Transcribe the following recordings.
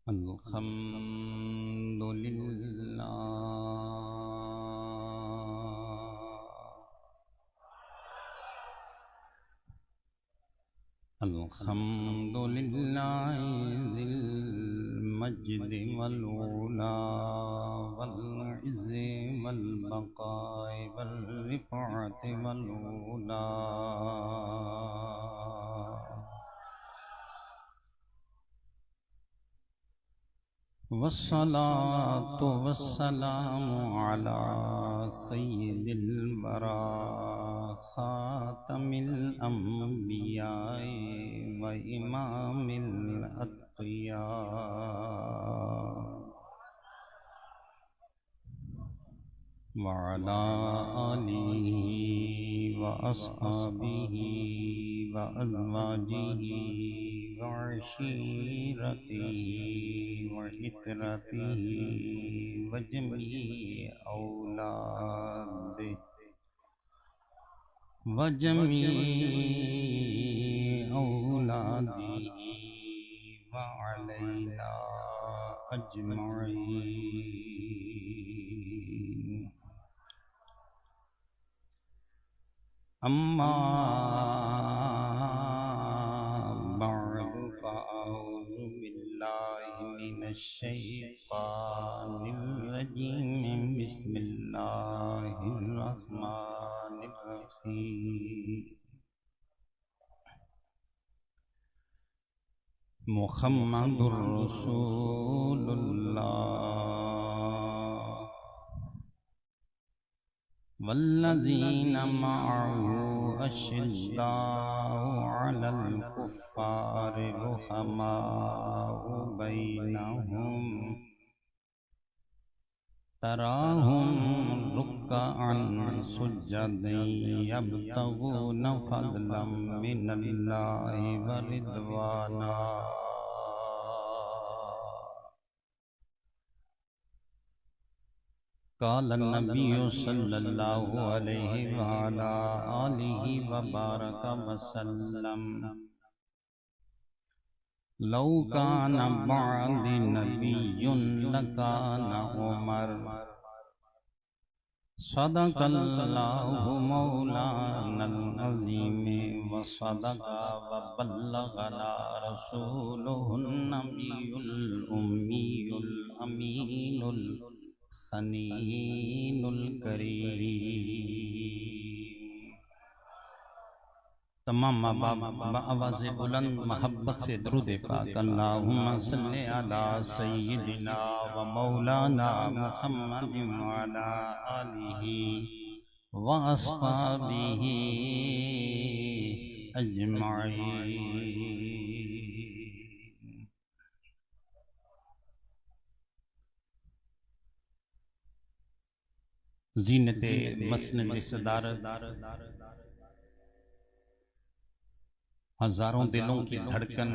अल्हम्दुलिल्लाह अल्हम्दुलिल्लाह ज़िल मज्दि वल उला वल इज़्ज़ि वल बक़ाइ वल रिफ़अति वल उला वस्सलातु वस्सलामु अला सय्यिदिल वरा खातमिल अंबियाए व इमामिल अत्क़िया व अला आलिहि व अस्हाबिहि व अज़वाजिहि व अशीरतिहि व इतरतिहि व जमीइ औलादिहि व अलैना अजमईन। अम्मा बअदु फ़अऊज़ु बिल्लाहि मिनश शैतानिर रजीम। बिस्मिल्लाहिर रहमानिर रहीम। मुहम्मदुर रसूलुल्लाह वल्लज़ीना मअहू अशिद्दाउ अलल कुफ़्फ़ारि रुहमाउ बैनहुम तराहुम रुक्अन सुज्जदन यब्तगून फ़ज़लन मिनल्लाहि व रिज़वाना। क़ाल नबिय्यु सल्लल्लाहु अलैहि व अला आलिहि व बारक व सल्लम लौ कान बअदी नबिय्युन लकान उमर सदक़ल्लाहु मौलानल अज़ीम व सदक़ व बल्लगना रसूलुहुन नबियुल उम्मियुल अमीनुल खनीनुल करीम। तमाम आवाज़ बुलंद मोहब्बत से दुरूद पाक अल्लाहुम्मा सल्लि अला सय्यिदिना व मौलाना मुहम्मद व अला आलिहि व अस्हाबिहि अजमईन। ज़ीनते मस्नद सदारत हजारों दिलों की धड़कन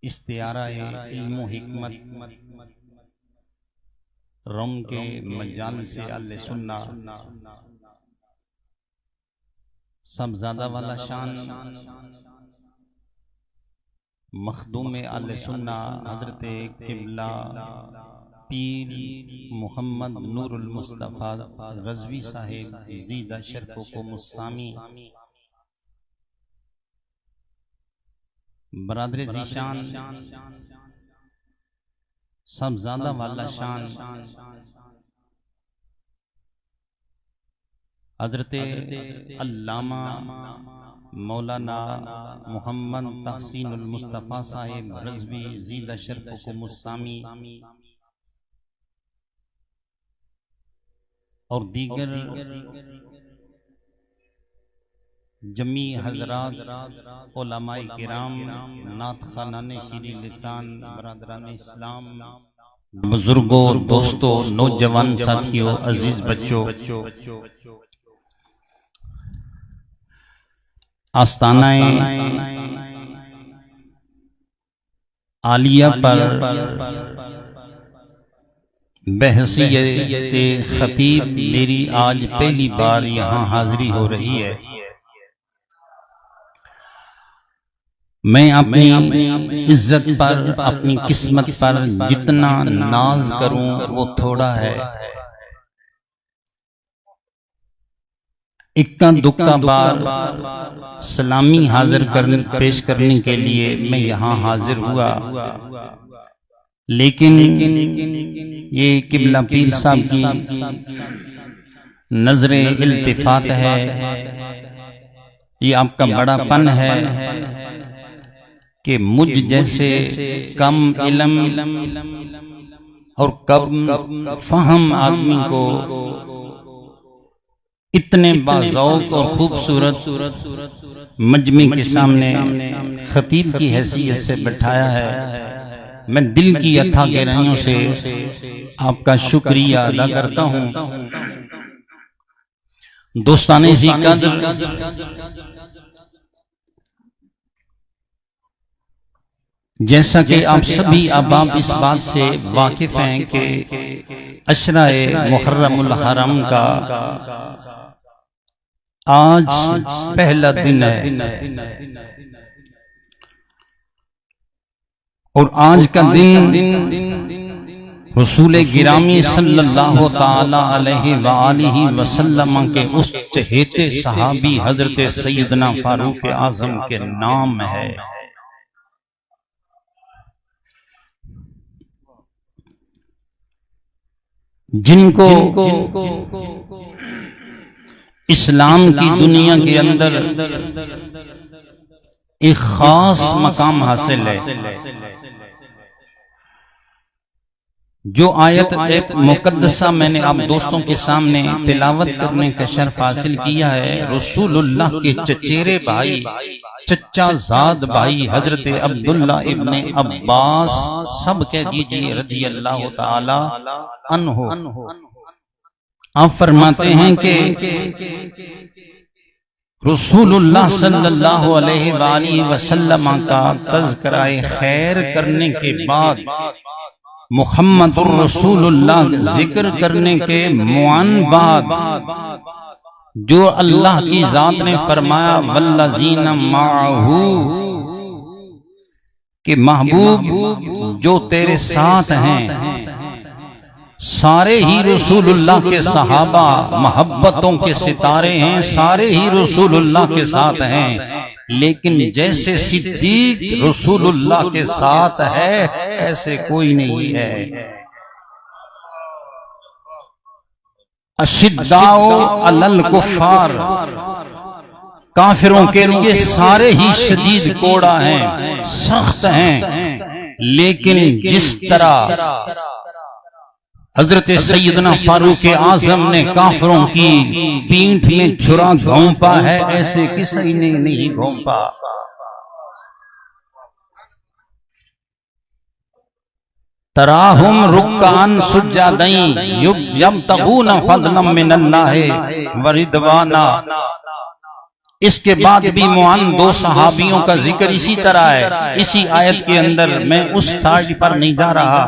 इस्तियारा-ए इल्म हिकमत रम के मजाल से अहले सुन्ना सब ज़्यादा वाला शान मखदूम अहले सुन्ना हजरत किबला पीर मोहम्मद नूरुल मुस्तफ़ा रज़वी साहिब ज़ीदा शर्फ़ो को मुस्सामी बरादर ज़ीशान सब ज़्यादा वाला शान हजरत अल्लामा मौलाना मोहम्मद तहसीनुल मुस्तफ़ा साहिब रज़वी ज़ीदा शर्फ़ो को मुस्सामी और दीगर जमी हजरात उलमाए किराम नात खानाने शीरी लिसान बरादरान इस्लाम बुजुर्गों दोस्तों नौजवान साथियों अजीज बच्चों आस्तानाए आलिया पर बहसीयत खतीब मेरी आज पहली बार यहाँ हाजिरी हो रही है। मैं अपनी इज्जत पर, अपनी किस्मत पर जितना नाज करूं वो थोड़ा है। इक्का दुक्का बार सलामी पेश करने के लिए मैं यहाँ हाजिर हुआ, लेकिन ये किबला पीर साहब की नजरे इल्तिफात है, ये आपका बड़ापन है कि मुझ जैसे कम इल्म और कम फहम आदमी को इतने बाज़ौक़ और खूबसूरत मजमे के सामने खतीब की हैसियत से बैठाया है। मैं दिल की अथाह गहराइयों से आपका शुक्रिया अदा करता हूँ। दोस्ताने ज़ी कद्र, जैसा कि आप सभी अहबाब इस बात से वाकिफ हैं कि अशराए मुहर्रमुल हरम का आज पहला दिन है और आज का दिन रसूल गिरामी सल्लल्लाहु ताला अलैहि वालिहि वसल्लम के उस चहेते सहाबी हजरत सैयदना फारूक आजम के नाम है। जिनको इस्लाम की दुनिया के अंदर एक खास मकाम हासिल है। जो आयत एक मुकद्दसा मैंने आप दोस्तों के सामने तिलावत करने का शर्फ हासिल किया है, रसूलुल्लाह के चचेरे भाई, चचा जाद भाई हजरत अब्दुल्ला इब्ने अब्बास, सब कह दीजिए रज़ी अल्लाह ताला अन्हु, आप फरमाते हैं कि रसूलुल्लाह सल्लल्लाहु अलैहि वसल्लम का तज़किराए खैर करने के बाद मुहम्मदुर रसूलुल्लाह जिक्र करने के मुआन बाद जो अल्लाह की जात ने फरमाया वल्लज़ीना माअहू, कि महबूब जो तेरे साथ हैं सारे ही रसूलुल्लाह के सहाबा मोहब्बतों के सितारे हैं, सारे ही रसूलुल्लाह के साथ हैं, लेकिन जैसे सिद्दीक रसूलुल्लाह के साथ है ऐसे कोई नहीं है। अशिद्दाओ अलल कुफ्फार, काफिरों के लिए सारे ही शदीद कोड़ा हैं, सख्त हैं, लेकिन जिस तरह हजरत सैयदना फारूक आजम ने काफिरों की पीठ में छुरा घोंपा है, ऐसे किसी ने नहीं घोंपा। तराहुम रुक्कान सुज्जादैन यब्तगून फज़लन मिनल्लाहि व रिदवाना। इसके बाद भी मुआन दो सहाबियों का जिक्र इसी तरह है, इसी आयत के अंदर। मैं उस साइड पर नहीं जा रहा।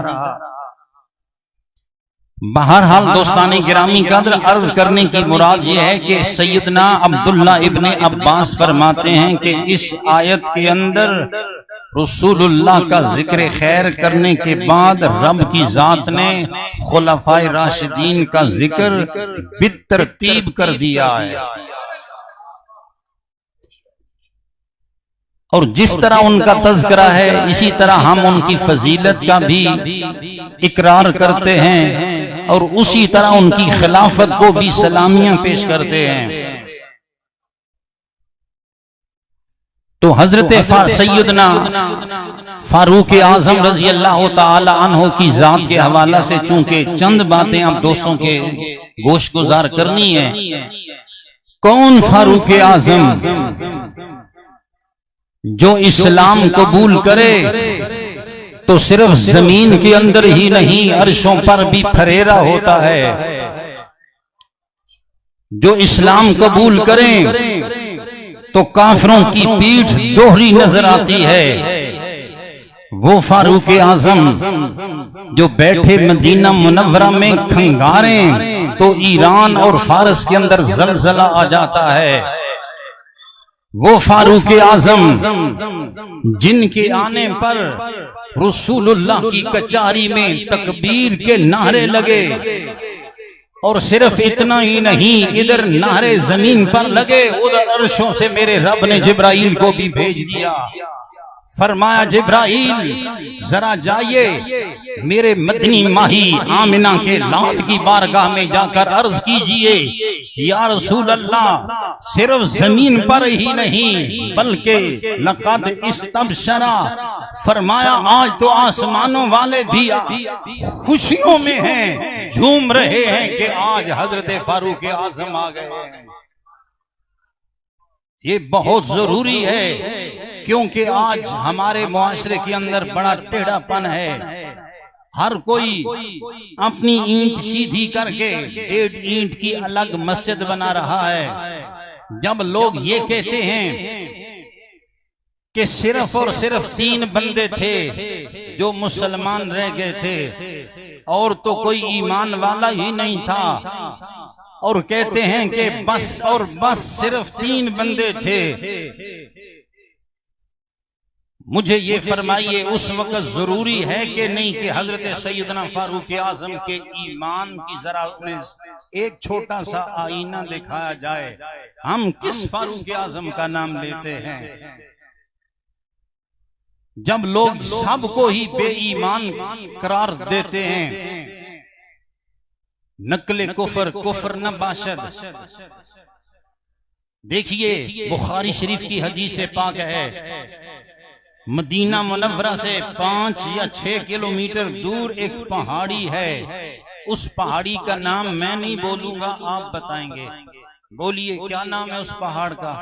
बहरहाल दोस्तानी गिरामी कद्र, अर्ज करने की मुराद यह है कि सैयदना अब्दुल्ला इब्ने अब्बास फरमाते हैं कि इस आयत के अंदर रसूलुल्लाह का जिक्र खैर करने के बाद रब की जात ने खुलफाए राशिदीन का जिक्र बितरतीब कर दिया है। और जिस तरह उनका तज़किरा है इसी तरह हम उनकी फजीलत का भी इकरार करते हैं और उसी तरह उनकी खिलाफत को भी सलामियां पेश करते हैं। तो हजरत सैयदना फारूक आजम रज़ी अल्लाह ताला अन्हु की जात के हवाला से चूंकि चंद बातें आप दोस्तों के गोश गुजार करनी है। कौन फारूक आजम? जो इस्लाम कबूल करे तो सिर्फ जमीन के अंदर ही नहीं अर्शों पर भी फरेरा होता है। जो इस्लाम कबूल करें तो काफिरों की पीठ दोहरी नजर आती है। वो फारूक आजम जो बैठे मदीना मुनव्वरा में खंगारें तो ईरान और फारस के अंदर जलजला आ जाता है। वो फारूक आजम जिनके आने पर रसूलुल्लाह की कचहरी में तकबीर के नारे लगे, और सिर्फ इतना ही नहीं, इधर नारे जमीन पर लगे, उधर अर्शों से मेरे रब ने जिब्राइल को भी भेज दिया। फरमाया जिब्राइल जरा जाइए मेरे मदनी माही आमिना के लाल की बारगाह में जाकर अर्ज कीजिए, या रसूल अल्लाह, सिर्फ जमीन पर ही नहीं बल्कि लक़द इस्तबशरा, फरमाया आज तो आसमानों वाले भी खुशियों में हैं, झूम रहे हैं कि आज हजरत फारूक आजम आ गए हैं। ये बहुत जरूरी है, क्योंकि आज हमारे मुआशरे के अंदर बड़ा टेढ़ापन है। हर कोई अपनी ईंट सीधी करके 1.5 ईंट की अलग मस्जिद बना रहा है। जब लोग ये कहते हैं कि सिर्फ और सिर्फ 3 बंदे थे जो मुसलमान रह गए थे और तो कोई ईमान वाला ही नहीं था, और कहते हैं कि बस और बस सिर्फ 3 बंदे थे, मुझे ये फरमाइए उस वक्त जरूरी है कि नहीं कि हजरत सैयदना फारूक आजम के ईमान की जरा एक छोटा सा आईना दिखाया जाए। हम किस फारूक आजम का नाम लेते हैं जब लोग सबको ही बेईमान करार देते हैं। नकले कुफर कुफर न बाशद। देखिए बुखारी शरीफ की हदीस पाक है, मदीना मुनव्वरा से 5 या 6 किलोमीटर दूर एक पहाड़ी है। उस पहाड़ी का नाम मैं नहीं बोलूंगा, आप बताएंगे। बोलिए क्या नाम है उस पहाड़ का?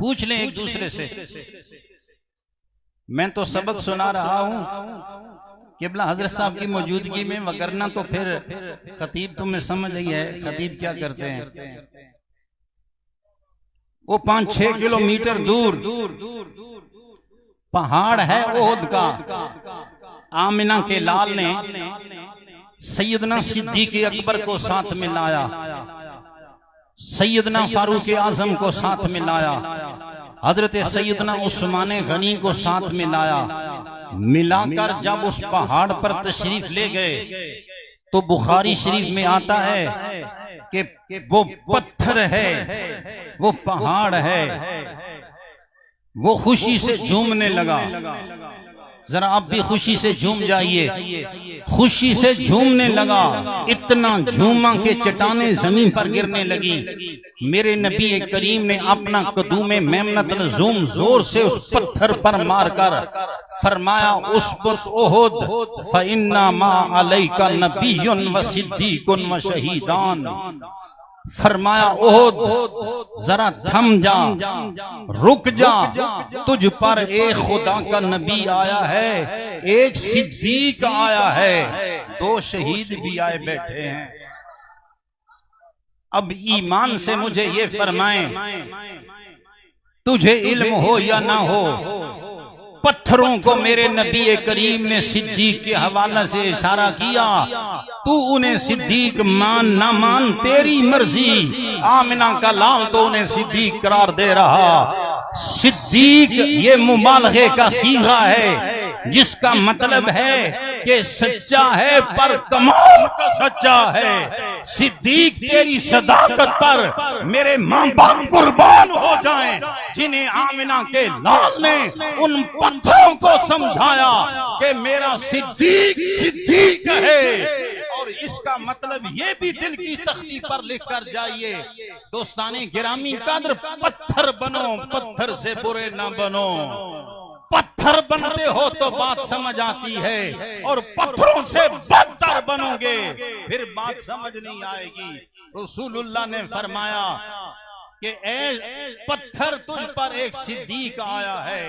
पूछ लें एक दूसरे से। मैं तो सबक सुना रहा हूं किबला हजरत साहब की मौजूदगी में, वगरना तो फिर खतीब तुम्हें समझ ही है खतीब क्या करते हैं। वो 5-6 किलोमीटर दूर पहाड़ है ओहद का। आमिना के लाल ने सैयदना सिद्दीक अकबर को साथ में लाया, सैयदना फारूक आजम को साथ में लाया, हजरत सैयदना उस्मान गनी को साथ में लाया। मिलाकर जब उस पहाड़ पर तशरीफ ले गए तो बुखारी शरीफ में आता है कि वो पत्थर है, वो पहाड़ है, वो खुशी से झूमने लगा। जरा आप भी खुशी से झूम जाइए। खुशी से झूमने लगा, इतना झूमा के चट्टानें जमीन पर गिरने लगी। मेरे नबी करीम ने अपना कदूम मेमनत ज़ूम जोर से उस पत्थर पर मारकर फरमाया, उस पर ओहद फइन्ना मा अलैका नबियुन व सिद्दीकुन व शहीदान। फरमाया ओहद जरा थम जा, रुक जा, तुझ पर एक खुदा का नबी आया है, एक सिद्दीक आया है, 2 शहीद भी आए बैठे हैं। अब ईमान से मुझे ये फरमाएं, तुझे इल्म हो या ना हो, पत्थरों को मेरे नबी करीम ने सिद्दीक के हवाला से इशारा किया। तू उन्हें सिद्दीक मान ना मान तेरी मर्जी। आमिना का लाल तो उन्हें सिद्दीक करार दे रहा। सिद्दीक ये मुबालगे का सीगा है, जिसका मतलब है कि सच्चा है पर कमाल का सच्चा है। सिद्दीक तेरी सदाकत पर मेरे मां बाप कुर्बान हो जाएं, जिन्हें आमिना के लाल ने उन पत्थरों को समझाया कि मेरा सिद्दीक सिद्दीक है। और इसका मतलब ये भी दिल की तख्ती पर लिख कर जाइए, दोस्ताने गिरामी कद्र, पत्थर बनो, पत्थर से बुरे ना बनो। पत्थर बनते हो तो बात समझ आती है, और पत्थरों से बदतर बनोगे फिर बात समझ नहीं आएगी। रसूलुल्लाह ने फरमाया कि ए पत्थर, तुझ पर एक सिद्दीक आया है,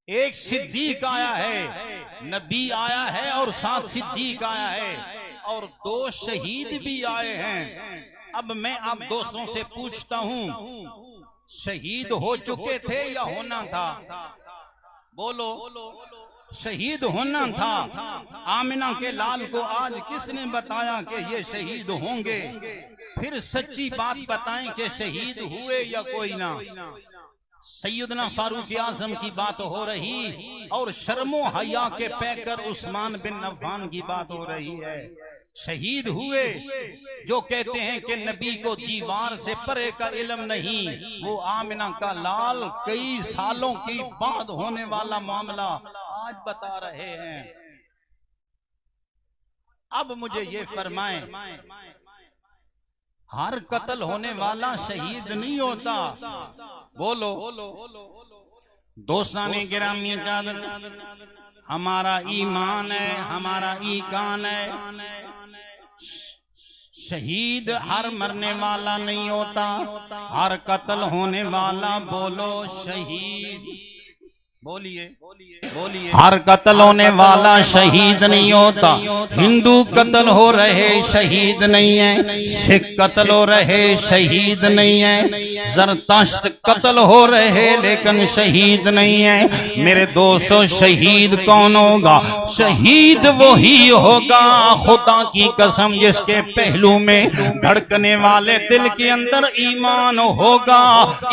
एक सिद्दीक आया है, नबी आया है और साथ सिद्दीक आया है, और 2 शहीद भी आए हैं। अब मैं आप दोस्तों से पूछता हूं, शहीद हो चुके थे या होना था? बोलो, शहीद होना था। आमिना के लाल को आज किसने बताया कि ये शहीद होंगे? फिर सच्ची बात बताएं कि शहीद हुए या कोई ना। सैयदना फारूक आजम की बात हो रही और शर्मो हया के पैकर उस्मान बिन अफ़्फ़ान की बात हो रही है। शहीद हुए जो कहते हैं कि नबी को दीवार से परे का इल्म नहीं, वो आमिना का लाल कई सालों के बाद होने वाला मामला आज बता रहे हैं। अब मुझे ये फरमाएं, हर कत्ल होने वाला शहीद नहीं होता। बोलो दोस्ताने गिरामी कादर, हमारा ईमान है, हमारा ईकान है, शहीद हर मरने वाला नहीं होता, हर कत्ल होने वाला बोलो शहीद। बोलिए बोलिए, हर कत्ल होने वाला शहीद नहीं होता। हिंदू कत्ल हो रहे शहीद नहीं है, सिख कत्ल हो रहे शहीद नहीं है, जरतश्त कत्ल हो रहे लेकिन शहीद नहीं है। मेरे दोस्तों शहीद कौन होगा? शहीद वही होगा खुदा की कसम जिसके पहलू में धड़कने वाले दिल के अंदर ईमान होगा,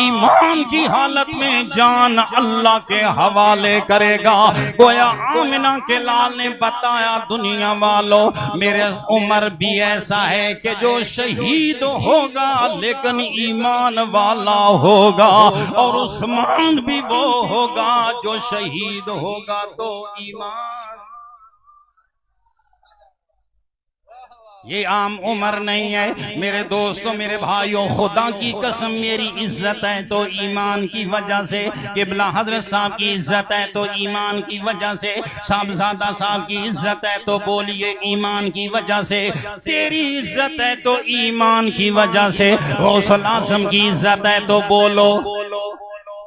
ईमान की हालत में जान अल्लाह के हवाले करेगा। गोया आमिना के लाल ने बताया, दुनिया वालों मेरे उमर भी ऐसा है कि जो शहीद होगा लेकिन ईमान वाला होगा, और उस्मान भी वो होगा जो शहीद होगा तो ईमान। ये आम उम्र नहीं है मेरे दोस्तों मेरे भाइयों, खुदा की कसम मेरी इज्जत है तो ईमान की वजह से, किबला हजरत साहब की इज्जत है तो ईमान की वजह से, साहबजादा साहब की इज्जत है तो बोलिए ईमान की वजह से, तेरी इज्जत है तो ईमान की वजह से, गौसुल आज़म की इज्जत है तो बोलो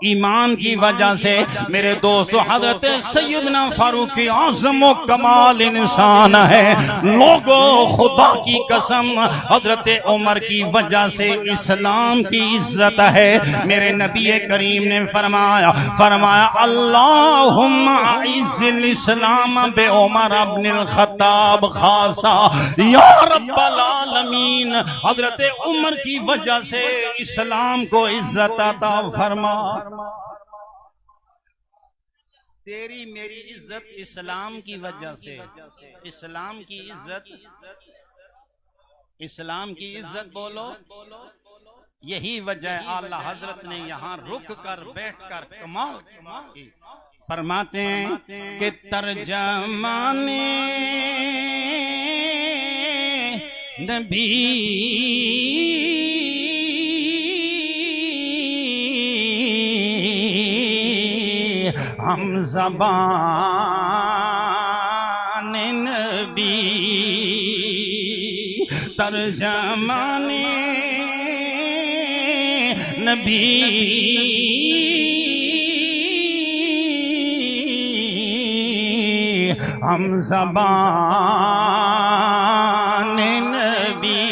ईमान की वजह से। मेरे दोस्तों हजरत सैयदना फारूक आज़म कमाल इंसान है। लोगों खुदा की कसम हजरत उमर की वजह से इस्लाम की इज्जत है। मेरे नबी करीम ने फरमाया अल्लाहुम्मा इज़्ज़िल इस्लाम बे उमर इब्नुल खत्ताब खासा या रब्बल आलमीन। हजरत उमर की वजह से इस्लाम को इज्जत अता फरमा। तेरी मेरी इज्जत इस्लाम की वजह से, इस्लाम की इज्जत, इस्लाम की इज्जत बोलो। यही वजह आला हजरत ने यहाँ रुक कर बैठ कर कमाल फरमाते हैं कि तर्जमाने नबी हम ज़बान नबी, तर्जमाने नबी हम ज़बान नबी,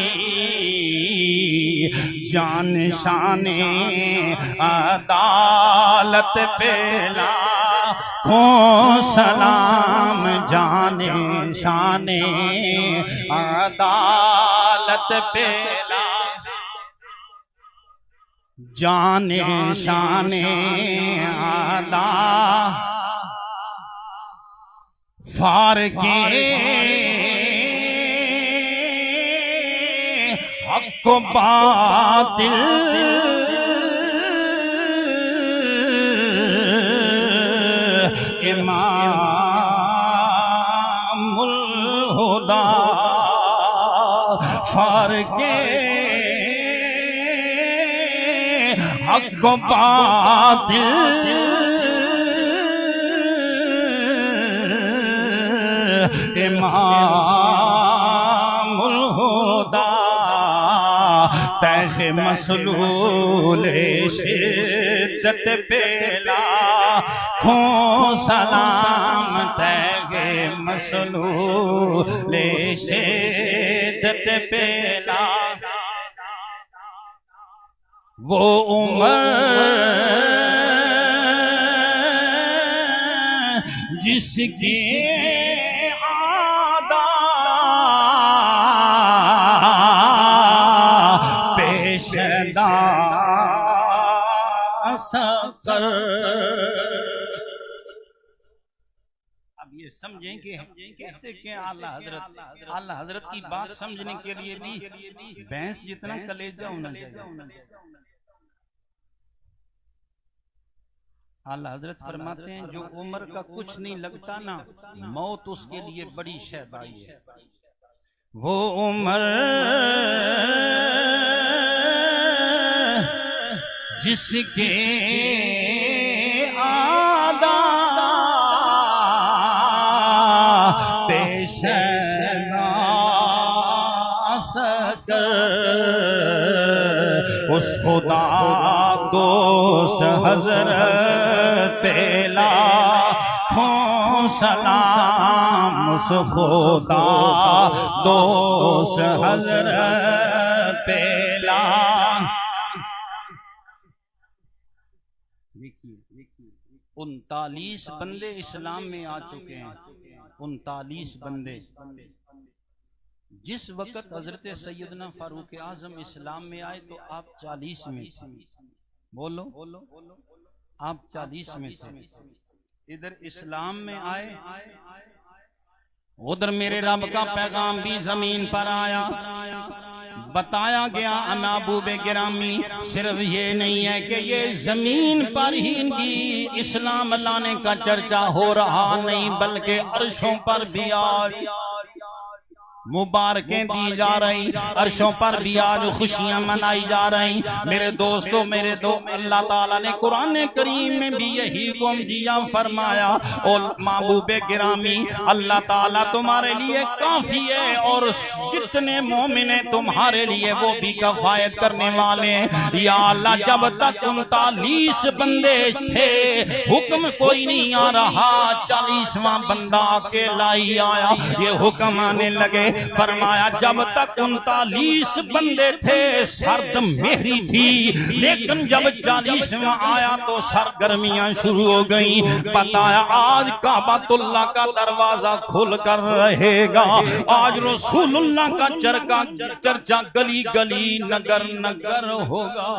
जान शाने अदालत पेला को सलाम, जाने शाने अदालत पेला, जाने शाने अदा फारके हक बातिल, इमामुल हुदा फारके हक बातिल, इमामुल हुदा तह मसलूल शिद्दत पेला खो सलाम, तह मसलूल शिद्दत पेला। वो उमर जिसके कहते कि आला हजरत की बात समझने के लिए भी भैंस जितना कलेजा होना चाहिए। आला हजरत फरमाते हैं जो उम्र का कुछ नहीं लगता ना, मौत उसके लिए बड़ी शहबाई है। वो उम्र जिसके आदा पेश ना सकर, उस खुदा दोस्त हजरत पेला सलाम, उस खुदा दोस्त हजरत पेला। 39 बंदे इस्लाम में आ चुके हैं, 39 बंदे। जिस वक्त हजरत सैयदना फारूक आजम इस्लाम में आए तो आप 40 में थे। बोलो आप 40 में थे। इधर इस्लाम में आए, उधर मेरे रब का पैगाम भी जमीन पर आया। बताया गया महबूब गिरामी सिर्फ ये नहीं है कि ये जमीन पर ही इनकी इस्लाम लाने का चर्चा हो रहा नहीं, बल्कि अर्शों पर भी आज मुबारकें दी जा रही, अर्शों पर भी आज खुशियां मनाई जा रही। मेरे दोस्तों अल्लाह ताला ने कुरान करीम में भी यही हुक्म दिया, फरमाया और महबूब गिरामी अल्लाह ताला तुम्हारे लिए काफी है और जितने मोमिन है तुम्हारे लिए वो भी कफायत करने वाले हैं। या अल्लाह जब तक 39 बंदे थे हुक्म कोई नहीं आ रहा, 40वां बंदा अकेला ही आया। ये हुक्म आने लगे, फरमाया जब तक 39 बंदे थे सर्द मेहरी थी, लेकिन जब 40वां आया तो सरगर्मियां शुरू हो गई। बताया आज काबातुल्लाह का दरवाजा खुल कर रहेगा, आज रसूलुल्लाह का चर्चा गली गली नगर नगर होगा।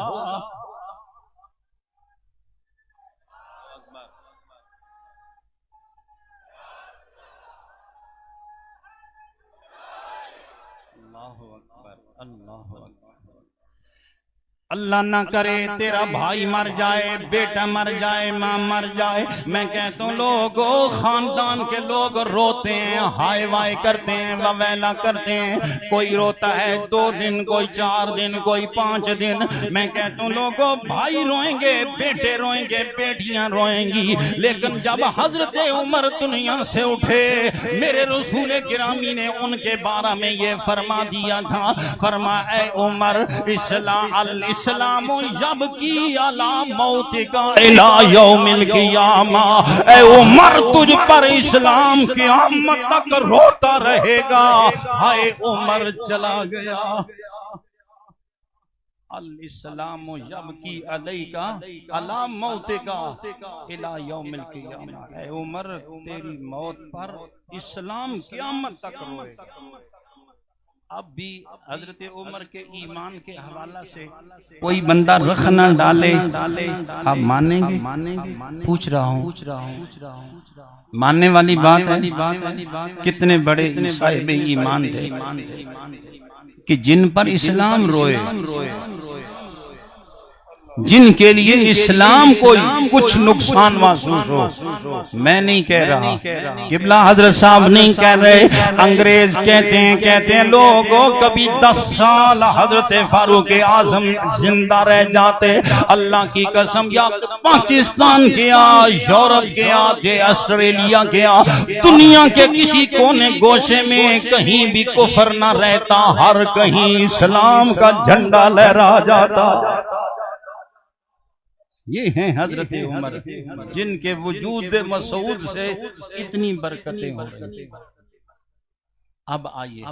अल्लाह ना करे तेरा भाई मर जाए, बेटा मर जाए, माँ मर जाए। मैं कहता हूँ लोगों खानदान के लोग रोते हैं, हाय वाय करते हैं, ववेला करते हैं। कोई रोता है 2 दिन, कोई 4 दिन, कोई 5 दिन। मैं कहता हूँ लोगों भाई रोएंगे, बेटे रोएंगे, बेटियां रोएंगी, लेकिन जब हजरत उमर दुनिया से उठे मेरे रसूल गिरामी ने उनके बारे में ये फरमा दिया था, फरमाया ऐ उमर इस्लाम जब की अला मौत का इला यौमिल क़ियामा, ऐ उमर तुझ पर इस्लाम क़यामत तक रोता रहेगा। हाय उमर चला गया। अल इस्लाम जब की अलैका अला मौत का इला यौमिल क़ियामा, ऐ उमर तेरी मौत पर इस्लाम क़यामत तक रोएगा। अब भी हजरत उमर के ईमान के हवाला से कोई बंदा रख न डाले, आप मानेंगे? पूछ रहा हूँ, मानने वाली बात है। कितने बड़े साहिब ईमान थे कि जिन पर इस्लाम रोए, जिनके लिए इस्लाम को कुछ नुकसान महसूस हो। मैं नहीं कह रहा, किबला हजरत साहब नहीं कह रहे, अंग्रेज कहते हैं लोगों कभी 10 साल हजरत फारूक आजम जिंदा रह जाते, अल्लाह की कसम, या पाकिस्तान गया, यूरोप गया, ऑस्ट्रेलिया गया, दुनिया के किसी कोने गोशे में कहीं भी कुफर ना रहता, हर कहीं इस्लाम का झंडा लहरा जाता। ये हैं हजरत उमर जिनके वजूद मसूद से इतनी बरकतें हो रही। अब आइए,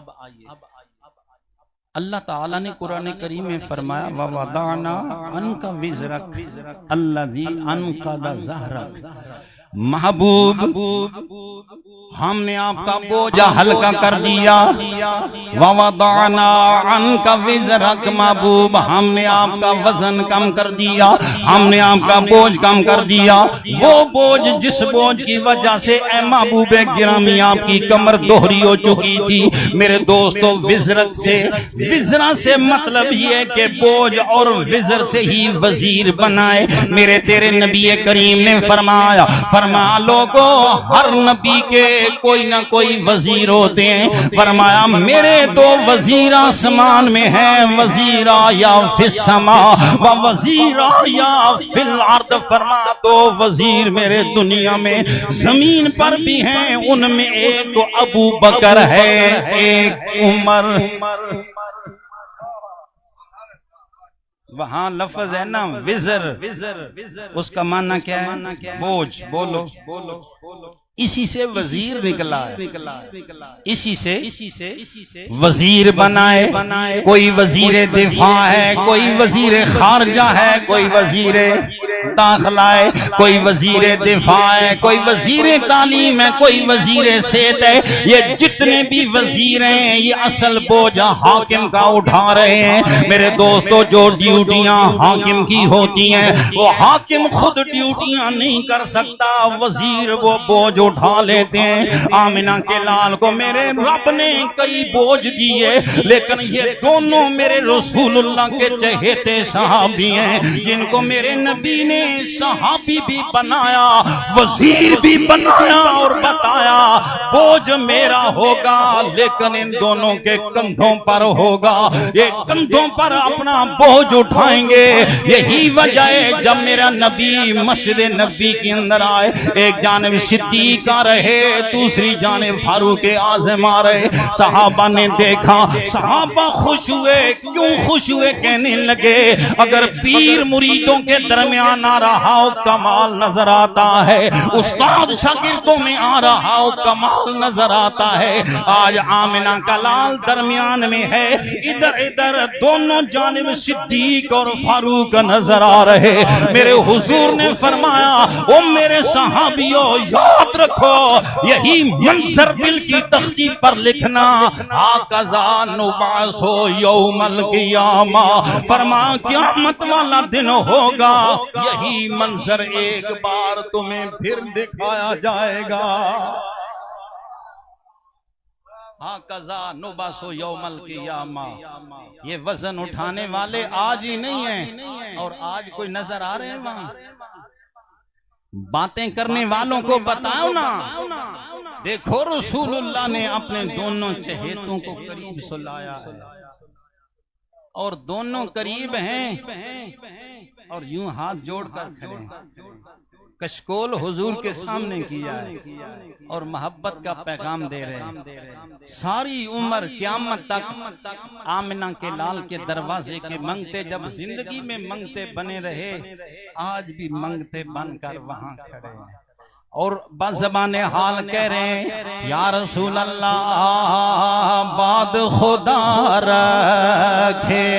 अल्लाह ताला ने कुरान करीम में फरमाया ववदाना अनका विज़रक अल्लज़ी अनक़ज़ ज़हरक। महबूब हमने आपका बोझा हल्का कर दिया, ववदाना अन्का विज़रक महबूब, हमने आपका वजन कम कर दिया, हमने आपका बोझ कम कर दिया। वो बोझ जिस बोझ की वजह से ए महबूब गिरामी आपकी कमर दोहरी हो चुकी थी। मेरे दोस्तों, विज़रक से, विज़रा से मतलब ये कि बोझ, और विज़र से ही वजीर बनाए। मेरे तेरे नबी करीम ने फरमाया, फरमा लोगो हर नबी के कोई ना कोई वजीर होते हैं। फरमाया मेरे दो वजीर आसमान में हैं, वजीरा या फिस्समा व वजीरा या फिल अर्द। फरमा दो वजीर मेरे दुनिया में जमीन पर भी हैं, उनमें एक अबू बकर है, एक उमर। वहां लफ्ज है ना विज़र, उसका माना क्या है? बोझ। बोलो इसी से वजीर निकला है, इसी से वजीर बनाए। कोई वजीर दिफा है, कोई वजीर खारजा है, कोई वजीर दाखिला है, कोई वजीर दिफा है, कोई वजीर तालीम है, कोई वजीर सेहत है। ये जितने भी वजीर हैं ये असल बोझ हाकिम का उठा रहे हैं। मेरे दोस्तों, जो ड्यूटियां हाकिम की होती हैं वो हाकिम खुद ड्यूटियां नहीं कर सकता, वजीर वो बोझ उठा लेते हैं। आमिना के लाल को मेरे रब ने कई बोझ दिए, लेकिन ये दोनों मेरे रसूलुल्लाह के चहेते सहाबी हैं, जिनको मेरे नबी ने सहाबी भी बनाया, वजीर भी बनाया और बताया बोझ मेरा होगा, लेकिन इन दोनों के कंधों पर होगा। ये कंधों पर अपना बोझ उठाएंगे। यही वजह है जब मेरा नबी मस्जिद नबी के अंदर आए, एक जानिब सिद्दीक आ रहे, दूसरी जानिब फारूक आज़म आ रहे। सहाबा ने देखा, सहाबा खुश हुए। क्यों खुश हुए? कहने लगे अगर पीर मुरीदों के दरमियान आ रहा हो कमाल नजर आता है, उस्ताद शागिर्दों में आ रहा हो कमाल नजर आता है। आज आमिना का लाल दरमियान में है, इधर इधर दोनों जानिब सिद्दीक और फारूक नजर आ रहे। मेरे हुजूर ने फरमाया, ओ मेरे सहाबियों याद रखो, यही मंजर दिल की तख्ती पर लिखना, आकज़ा नुबासो यौमल क़ियामा। फरमा क़यामत वाला दिन होगा, यही मंजर एक बार तुम्हें फिर दिखाया जाएगा। आकज़ा नुबासो यौमल क़ियामा। ये वजन उठाने वाले आज ही नहीं है, और आज कोई नजर आ रहे हैं वहां? बातें करने वालों को बताओ ना। देखो रसूलुल्लाह ने अपने दोनों चहेतों को करीब सुलाया है, और दोनों करीब हैं और यूं हाथ जोड़कर खड़े हैं। कशकोल हुजूर के सामने किया है और मोहब्बत का पैगाम दे रहे हैं। सारी उम्र क़यामत तक आमिना के लाल के दरवाजे के मंगते, जब जिंदगी में मंगते बने रहे, आज भी मंगते बनकर वहां खड़े हैं और बज़बाने हाल कह रहे हैं, या रसूल अल्लाह बाद खुदा रखे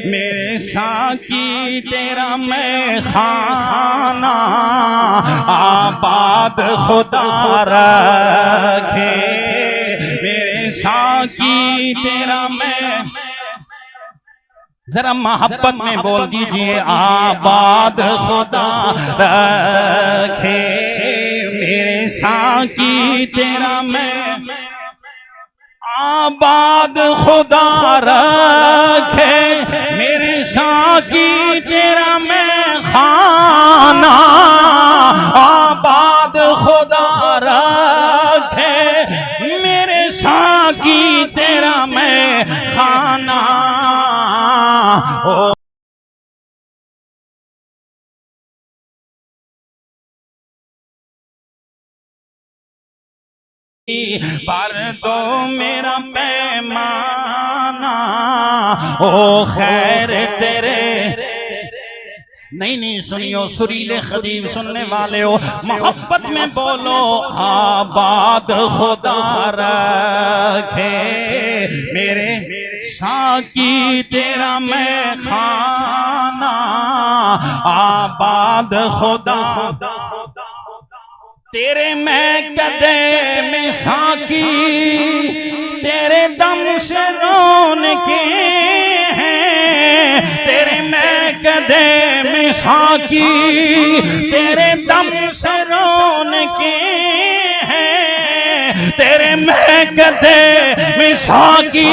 मेरे साकी तेरा मैं खाना, आबाद खुदा रखे मेरे साकी तेरा मैं। जरा मोहब्बत में बोल दीजिए, आबाद खुदा रखे मेरे साकी तेरा मैं, आबाद खुदा रखे मेरे साकी तेरा मैं खाना, आबाद खुदा रखे मेरे साकी तेरा मैं खाना। पर दो मेरा पैमाना, ओ खैर तेरे। नहीं सुनियो सुरीले खदीब सुनने वाले हो, मोहब्बत में बोलो, आबाद खुदा रखे मेरे साकी तेरा मैं खाना, आबाद खुदा तेरे मैं कदे में साकी तेरे दम से रोन के हैं, तेरे महकदे में साकी तेरे दम से रोन के हैं, तेरे महकदे में साकी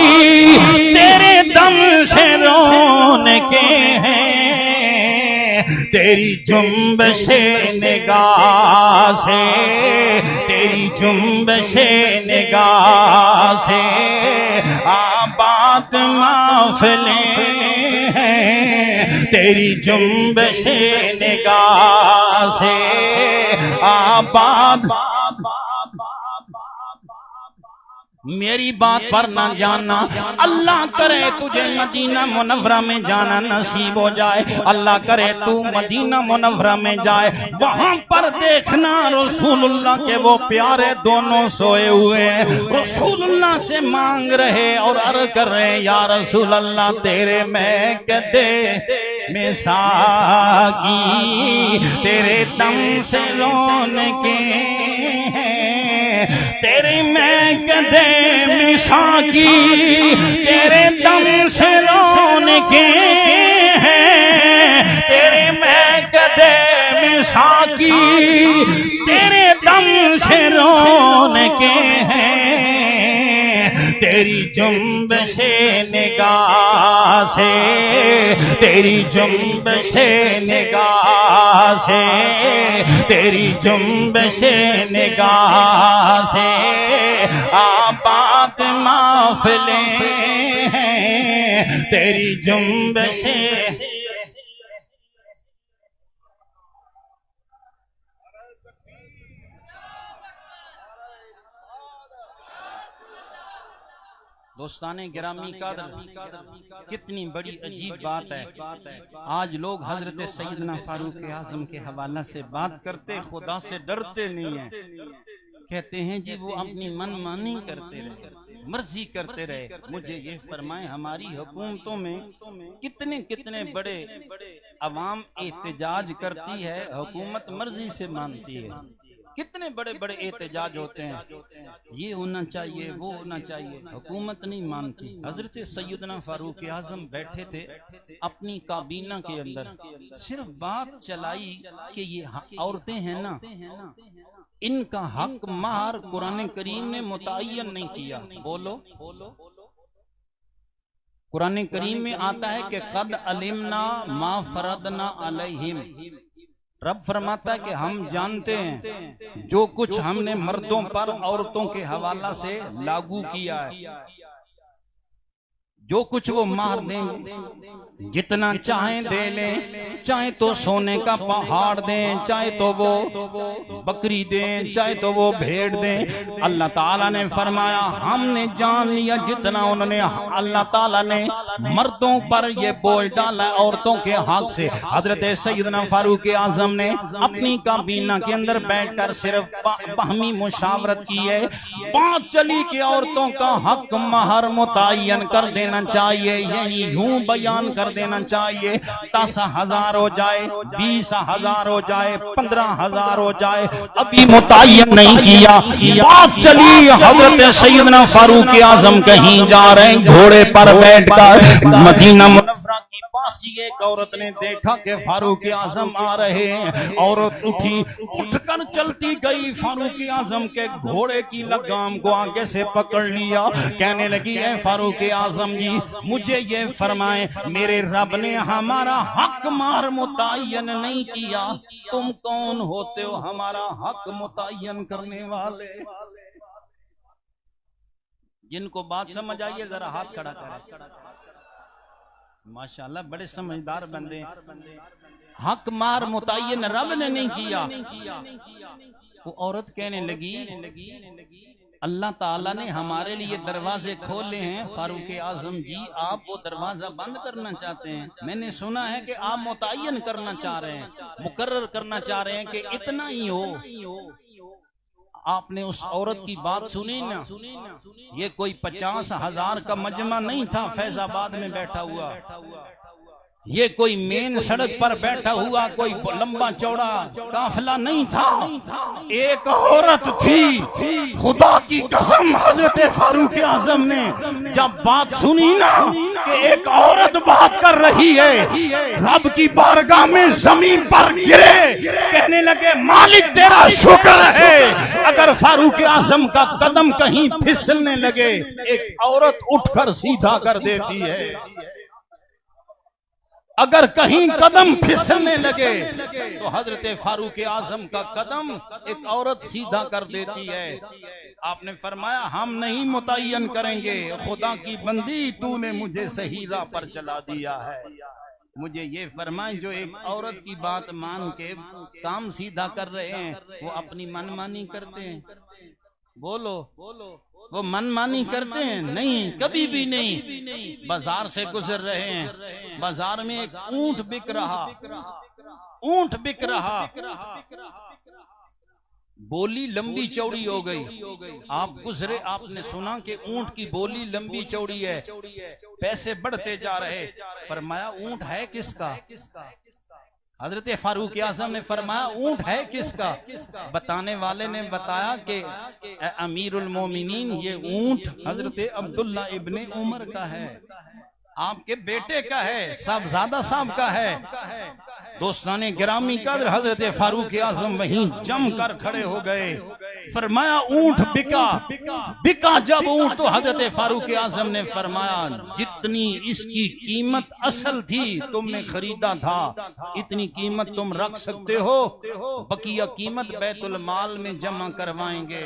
तेरे दम से रोन के हैं, तेरी जुम्बशे निगाह से तेरी जुम्बशे निगाह से आबाद महफिले हैं, तेरी जुम्बशे निगाह से आबाद। मेरी बात पर ना जाना, अल्लाह करे तुझे मदीना मुनव्वरा में जाना नसीब हो जाए, अल्लाह करे तू मदीना मुनव्वरा में जाए, वहां पर देखना रसूलुल्लाह के वो प्यारे दोनों सोए हुए हैं, रसूलुल्लाह से मांग रहे और अर्ज कर रहे या रसूल अल्लाह तेरे महकदे में साकी तेरे दम से रोन के तेरे महकदे में साकी तेरे दम से रोन के हैं, तेरे महकदे में साकी तेरे दम से रोन के हैं, तेरी जुम्बशे निगाह से तेरी जुम्बशे निगाह से तेरी जुम्बशे निगाह से आबाद महफिले हैं, तेरी जुम्बशे। दोस्ताने गिरामी कदर, कितनी बड़ी अजीब बात है, आज लोग हजरत सैयदना फारूक आजम के हवाला से बात करते खुदा से डरते नहीं है, कहते हैं जी वो अपनी मनमानी करते रहे, मर्जी करते रहे। मुझे ये फरमाए हमारी हुकूमतों में कितने कितने बड़े अवाम एहतजाज करती है, हुकूमत मर्जी से मानती है, कितने बड़े बड़े एहतजाज होते हैं, ये होना चाहिए वो होना चाहिए, हुकूमत नहीं मानती। हजरत सैयदना फारूक आजम बैठे थे अपनी काबीना के अंदर, सिर्फ बात चलाई कि ये औरतें हैं ना, इनका हक मार कुरान करीम ने मुतय्यन नहीं किया। बोलो कुरान करीम में आता है कि कद अलिमना मा फरदना अलैहिम, रब फरमाता है कि हम जानते हैं जो कुछ हमने मर्दों पर औरतों के हवाला से लागू किया है, जो कुछ वो मार देंगे, जितना चाहे दे लें, चाहे तो सोने का पहाड़ दें, चाहे तो वो बकरी दें, चाहे तो वो भेड़ दें। अल्लाह ताला ने फरमाया हमने जान लिया जितना उन्होंने, अल्लाह ताला ने मर्दों पर ये बोझ डाला औरतों के हक से। हजरत सैयदना फारूक आजम ने अपनी काबीना के अंदर बैठकर सिर्फ बाहमी मुशावरत की है, बात चली कि औरतों का हक महर मुतय्यन कर देना चाहिए, यही यूं बयान कर देना चाहिए, 10,000 हो जाए, 20,000 हो जाए, 15,000 हो जाए, अभी मुतय्यन नहीं किया। बात चली हजरत सैयदना फारूक आजम कहीं जा रहे हैं घोड़े पर बैठकर, मदीना मुनव्वरा की पास एक औरत ने देखा कि फारूक आजम आ रहे हैं, औरत उठी, उठकर चलती गई, फारूक आजम के घोड़े की लगाम को आगे से पकड़ लिया, कहने लगी है फारूक आजम जी मुझे ये फरमाए मेरे रब ने हमारा हक मार मुतय्यन नहीं किया, तुम कौन होते हो हमारा हक मुतय्यन करने वाले? जिनको बात समझ आई है जरा हाथ खड़ा करें। माशाल्लाह बड़े समझदार बंदे। हक मार मुतय्यन रब ने नहीं किया। वो औरत कहने लगी अल्लाह ताला ने हमारे लिए दरवाजे खोले हैं, फारूक आजम जी आप वो दरवाजा बंद करना चाहते हैं? मैंने सुना है कि आप मुतय्यन करना चाह रहे हैं, मुकर्रर करना चाह रहे हैं कि इतना ही हो। आपने उस औरत की बात सुनी ना, ये कोई 50,000 का मजमा नहीं था फैजाबाद में बैठा हुआ, ये कोई मेन सड़क पर बैठा हुआ कोई लंबा चौड़ा काफिला नहीं था, एक औरत थी। खुदा की कसम हजरत फारूक आजम ने जब बात सुनी ना कि एक औरत बात कर रही है, रब की बारगाह में जमीन पर गिरे, कहने लगे मालिक तेरा शुक्र है। अगर फारूक आजम का कदम कहीं फिसलने लगे, एक औरत उठकर सीधा कर देती है। अगर कहीं कदम फिसलने लगे तो हजरत फारूक आजम का कदम एक औरत सीधा कर देती है। आपने फरमाया हम नहीं मुतय्यन करेंगे, खुदा की बंदी तूने मुझे सही राह पर चला दिया है। मुझे ये फरमाए जो एक औरत की बात मान के काम सीधा कर रहे हैं वो अपनी मनमानी करते हैं? बोलो वो मनमानी करते हैं? नहीं, कभी भी नहीं। बाजार से गुजर रहे हैं, बाजार में एक ऊंट बिक रहा, बोली लंबी चौड़ी हो गई। आप गुजरे, आपने सुना कि ऊंट की बोली लंबी चौड़ी है, पैसे बढ़ते जा रहे। फरमाया ऊंट है किसका? हजरत फारूक आजम ने फरमाया ऊंट है किसका? बताने वाले ने बताया कि अमीरुल मोमिनीन ये ऊंट हजरत अब्दुल्ला इब्ने उमर का है, आपके बेटे का है, साहबजादा साहब का है। दोस्ताने गिरामी कद्र हजरत फारूक आजम वहीं जम कर खड़े हो गए। फरमाया ऊंट बिका जब ऊंट तो हजरत फारूक आजम ने फरमाया जितनी इसकी कीमत असल थी तुमने खरीदा था, इतनी कीमत तुम रख सकते हो, बकिया कीमत बैतुल माल में जमा करवाएंगे।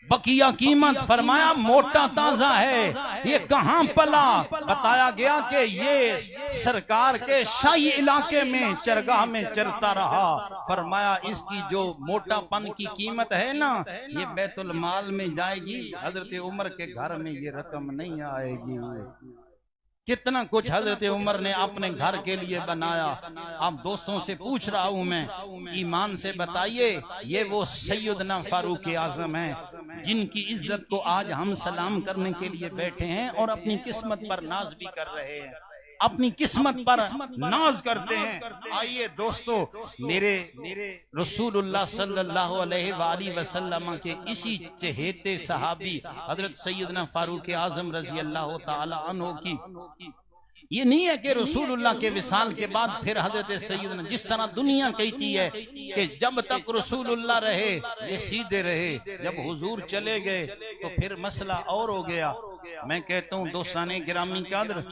बकिया कीमत फरमाया मोटा ताजा है, ये कहां पला? बताया गया कि ये सरकार के शाही इलाके में चरगाह में चरता रहा। फरमाया इसकी जो मोटापन की कीमत है ना, ये बैतुल माल में जाएगी, हजरत उमर के घर में ये रकम नहीं आएगी। कितना कुछ हजरत उमर ने अपने घर के लिए बनाया। आप दोस्तों से पूछ रहा हूं मैं, ईमान से बताइए ये वो सैयदना फारूक आजम हैं जिनकी इज्जत को आज हम सलाम करने के लिए बैठे हैं और अपनी किस्मत पर नाज भी कर रहे हैं, अपनी किस्मत पर नाज करते हैं। आइए दोस्तों, मेरे रसूलुल्लाह सल्लल्लाहु अलैहि वसल्लम के इसी चहेते सहाबी हजरत सैयदना फारूक आजम रजी अल्लाह ताला अन्हु की, ये नहीं है कि रसूलुल्लाह के विसाल के बाद फिर हजरत सैयदना, जिस तरह दुनिया कहती है कि जब तक रसूलुल्लाह रहे ये सीधे रहे, जब हुजूर चले गए तो फिर मसला और हो गया। मैं कहता हूँ दोस्ताने गिरामी कद्र,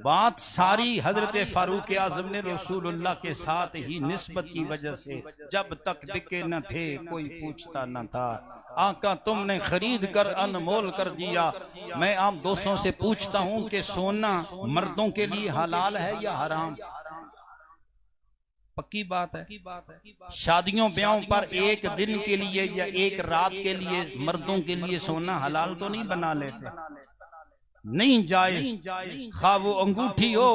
बात सारी हजरत फारूक आजम ने रसूलुल्लाह के साथ ही निस्बत की वजह से, जब तक बिके न थे कोई पूछता न था, आका तुमने खरीद कर अनमोल कर दिया। मैं आप दोस्तों से पूछता हूं कि सोना मर्दों के लिए हलाल है या हराम? पक्की बात है। शादियों ब्याहों पर एक दिन के लिए या एक रात के लिए मर्दों के लिए सोना हलाल तो नहीं बना लेते, नहीं जायज। खा वो अंगूठी हो,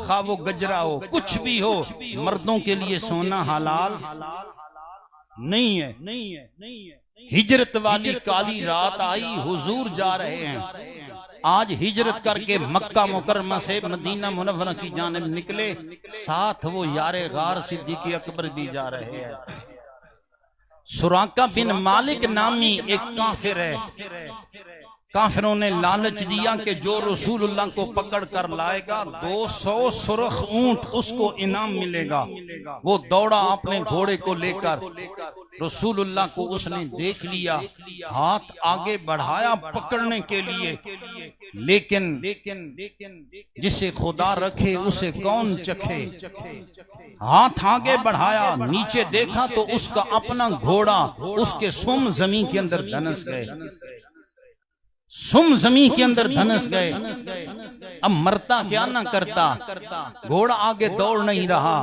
खा वो गजरा हो, कुछ भी हो, मर्दों के लिए सोना हलाल नहीं है। हिजरत वाली काली रात आई, हुजूर जा रहे हैं, आज हिजरत करके मक्का मुकरमा से मदीना मुनव्वरा की जानिब निकले, साथ वो यारे गार सिद्दीक़ अकबर भी जा रहे हैं। सुराका बिन मालिक नामी एक काफिर है, काफिरों ने लालच दिया कि जो रसूलुल्लाह को पकड़ कर लाएगा 200 सुर्ख ऊंट उसको इनाम मिलेगा। वो दौड़ा अपने घोड़े को लेकर, रसूलुल्लाह को उसने देख लिया, हाथ आगे बढ़ाया पकड़ने के लिए, लेकिन जिसे खुदा रखे उसे कौन चखे। हाथ आगे बढ़ाया, नीचे देखा तो उसका अपना घोड़ा उसके सुम जमीन के अंदर धनस गए, सुम जमीन के अंदर धनस गए। अब मरता क्या ना करता, घोड़ा आगे दौड़ नहीं रहा,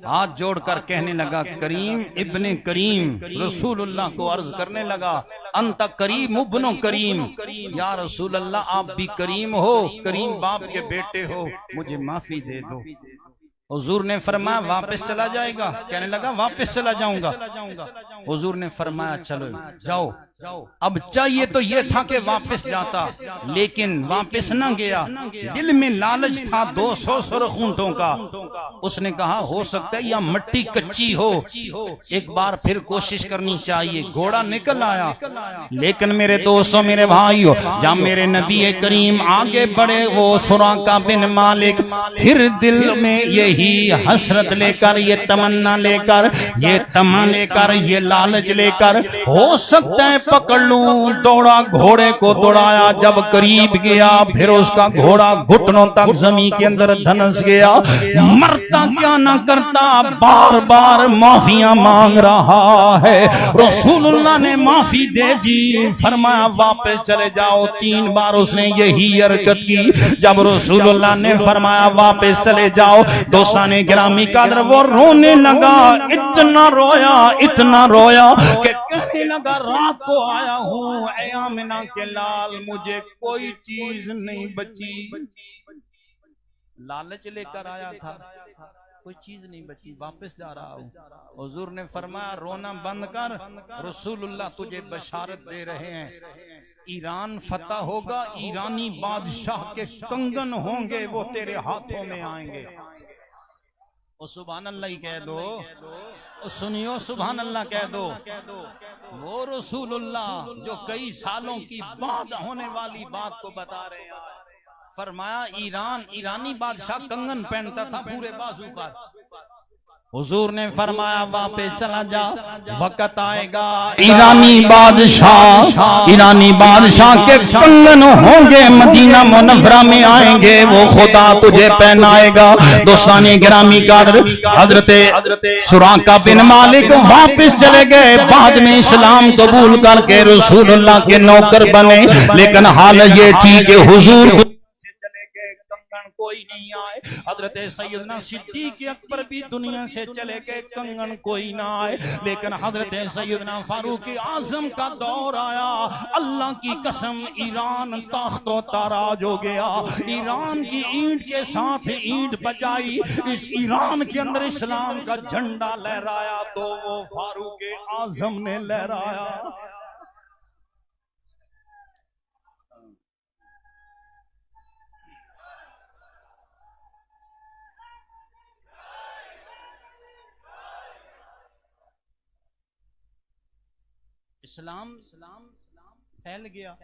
हाथ जोड़कर कहने लगा करीम इब्ने करीम, रसूलुल्लाह को अर्ज करने लगा अंत करीम इब्नो करीम, या रसूलल्लाह आप भी करीम हो, करीम बाप के बेटे हो, मुझे माफी दे दो। हुजूर ने फरमाया वापस चला जाएगा? कहने लगा वापस चला जाऊंगा। हुजूर ने फरमाया चलो जाओ। अब चाहिए तो ये था कि वापस जाता, लेकिन वापस ना गया। दिल में लालच था 200 सुर्ख ऊंटों का। उसने कहा हो सकता है या मिट्टी कच्ची हो, एक बार फिर कोशिश करनी चाहिए। घोड़ा निकल आया, लेकिन मेरे दोस्तों, मेरे भाइयों, जब मेरे नबी करीम आगे बढ़े, वो सुराका बिन मालिक फिर दिल में यही हसरत लेकर, ये तमन्ना लेकर, ये तमा लेकर, ये लालच लेकर, हो सकता है पकड़ लूं। दौड़ा, घोड़े को दौड़ाया, जब करीब गया फिर उसका घोड़ा घुटनों तक जमीन के अंदर धंस गया। मरता क्या ना करता, बार बार माफिया मांग रहा है। रसूलुल्लाह ने माफी दे दी, फरमाया वापस चले जाओ। 3 बार उसने यही हरकत की। जब रसूलुल्लाह ने फरमाया वापस चले जाओ, दोस्ताने गिरामी कदर वो रोने लगा। इतना रोया, इतना रोया कि कहने लगा रात को आया हूँ ऐ आमिना के लाल, मुझे कोई चीज नहीं बची। लालच लेकर आया था, कोई चीज नहीं बची, वापस जा रहा हूँ। हुजूर ने फरमाया रोना बंद कर, रसूलुल्लाह तुझे बशारत दे रहे हैं, ईरान फतह होगा, ईरानी बादशाह के कंगन होंगे, वो तेरे हाथों में आएंगे। ओ सुभान अल्लाह ही कह दो, सुनियो सुभान अल्लाह कह दो। वो रसूलुल्लाह जो कई सालों की बाद होने वाली बात को बता रहे हैं। फरमाया ईरानी बादशाह कंगन पहनता था पूरे बाजू पर। हुजूर ने फरमाया वापस चला जा, वक्त आएगा ईरानी बादशाह के कंगन होंगे, मदीना मुनव्वरा में आएंगे, वो खुदा तुझे पहनाएगा। दोस्तानी गिरामी कादर हजरत सुराका बिन मालिक वापस चले गए। बाद में इस्लाम कबूल करके रसूलुल्लाह के नौकर बने, लेकिन हाल ये थी कि हुजूर कोई नहीं आए। हजरत सैयदना सिद्दीक अकबर भी दुनिया से चले गए, कंगन कोई ना आए। लेकिन हजरत सैयदना फारूक आजम का दौर आया। अल्लाह की कसम ईरान ताख्तो ताराज हो गया। ईरान की ईंट के साथ ईंट बजाई, इस ईरान के अंदर इस्लाम का झंडा लहराया तो वो फारूक आजम ने लहराया। इस्लाम फैल गया,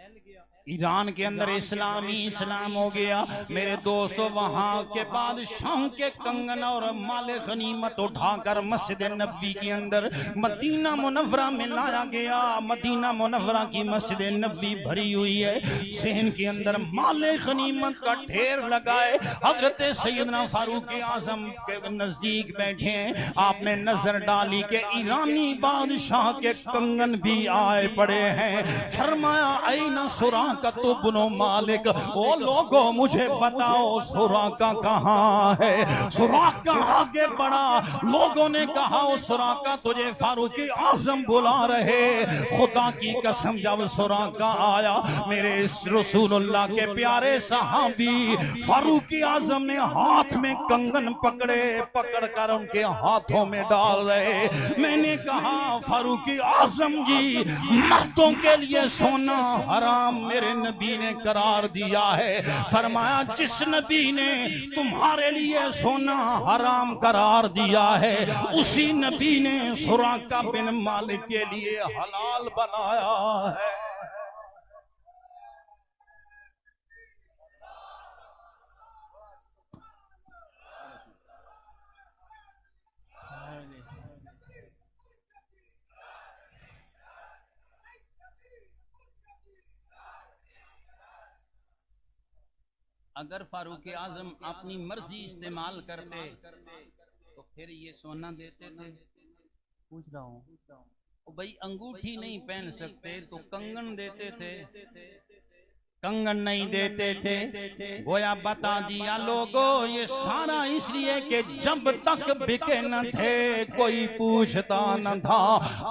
ईरान के अंदर इस्लाम हो गया। मेरे दोस्तों, वहां के बादशाह के कंगन और माले गनीमत उठाकर मस्जिद नबवी के अंदर मदीना मुनव्वरा में लाया गया। मदीना मुनव्वरा की मस्जिद नबवी भरी हुई है, सहन के अंदर माले गनीमत का ढेर लगाए। हजरत सैयदना फारूक आजम के नजदीक बैठे हैं। आपने नजर डाली कि ईरानी बादशाह के कंगन भी आए पड़े हैं। फरमाया ऐना सुराका तो बुनो मालिक, ओ लोगों मुझे बताओ सुराका कहाँ है। सुराका आगे बढ़ा, लोगों ने कहा ओ सुराका तुझे फारूक आजम बुला रहे। खुदा की कसम जब सुराका आया, मेरे रसूलुल्लाह के प्यारे सहाबी फारूक आजम ने हाथ में कंगन पकड़े, पकड़कर उनके हाथों में डाल रहे। मैंने कहा फारूक आजम जी, मर्दों के लिए सोना हराम मेरे नबी ने करार दिया है। फरमाया जिस नबी ने तुम्हारे लिए सोना हराम करार दिया है, उसी नबी ने सुराका बिन मालिक के लिए हलाल बनाया है। अगर फारूक आजम अपनी मर्जी इस्तेमाल करते तो फिर ये सोना देते थे? पूछ रहा हूँ भाई, अंगूठी नहीं पहन सकते तो कंगन देते थे? कंगन नहीं देते थे। गोया बता दिया लोगों, ये सारा इसलिए कि जब तक बिके न थे कोई पूछता न था।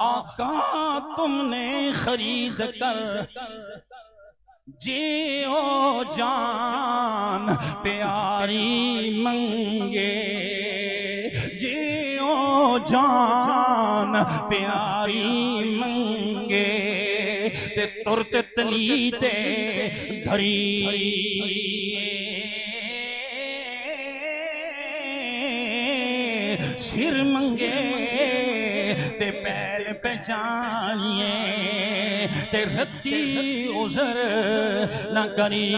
आका तुमने खरीद कर जियो जान प्यारी मंगे, जान प्यारी मंगे ते तुरत तली ते धरी सिर मंगे ते पैर पहचानिए ते रत्ती उजर न करी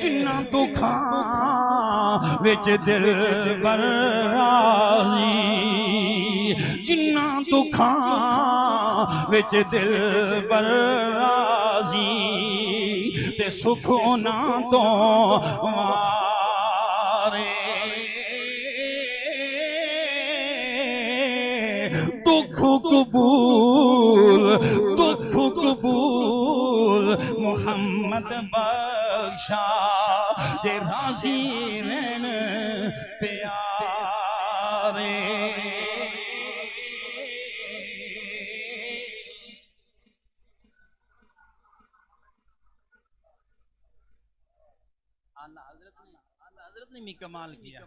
जिन्ना दुखा विच दिल पर राजी जिन्ना दुखा विच दिल पर राजी ते सुख ना तो मारे दुख कबूल मोहम्मद बख्शा ते राजी रहन प्यारे हजरत ने भी कमाल किया।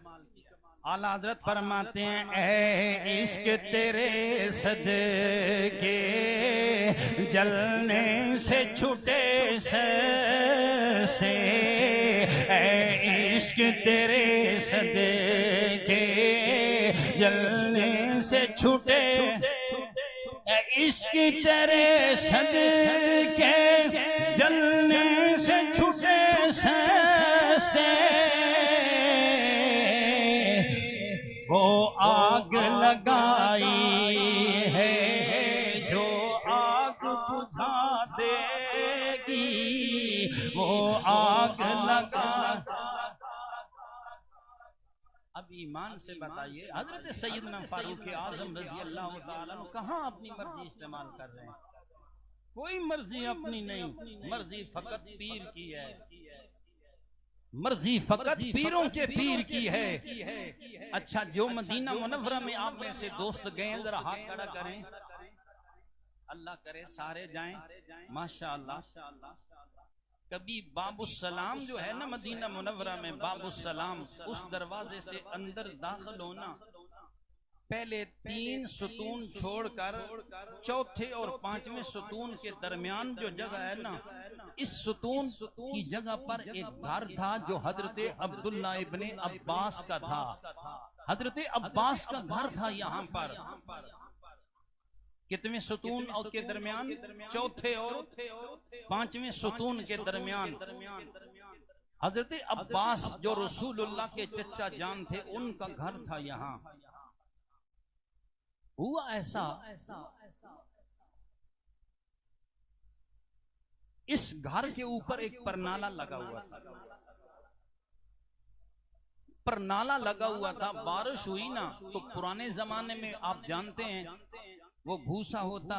आला हजरत फरमाते हैं ऐ इश्क तेरे सदके जलने से छूटे से ऐ इश्क तेरे सदके जलने से छूटे इश्क तेरे सदके जलने से छूटे से वो आग लगाई है जो आग बुझा देगी वो आग लगा। अब ईमान से बताइए हजरत सैयदना फारूक आजम रजी अल्लाह ताला अन्हु कहाँ अपनी मर्जी इस्तेमाल कर रहे हैं? कोई मर्जी अपनी नहीं, मर्जी फकत पीर की है, मर्जी फकत पीरों के पीर की है। अच्छा जो मदीना मुनव्वरा में आप में से दोस्त गए हैं जरा हाथ खड़ा करें, अल्लाह करे सारे जाएं माशाअल्लाह। कभी बाबुस्सलाम जो है ना मदीना मुनव्वरा में बाबुस्सलाम उस दरवाजे से अंदर दाखिल होना पहले 3 सुतून छोड़कर चौथे और 5वें सुतून के दरमियान जो जगह है ना इस सुतून की जगह पर एक घर था जो हजरत अब्दुल्ला इब्ने अब्बास का था। हजरत अब्बास का घर था यहाँ पर। कितने सुतून और के दरमियान? चौथे और 5वें सुतून के दरमियान हजरत अब्बास जो रसूलुल्लाह के चचा जान थे उनका घर था। यहाँ हुआ ऐसा इस घर के ऊपर एक परनाला लगा हुआ था। परनाला लगा हुआ था, बारिश हुई ना तो पुराने जमाने में आप जानते हैं वो भूसा होता,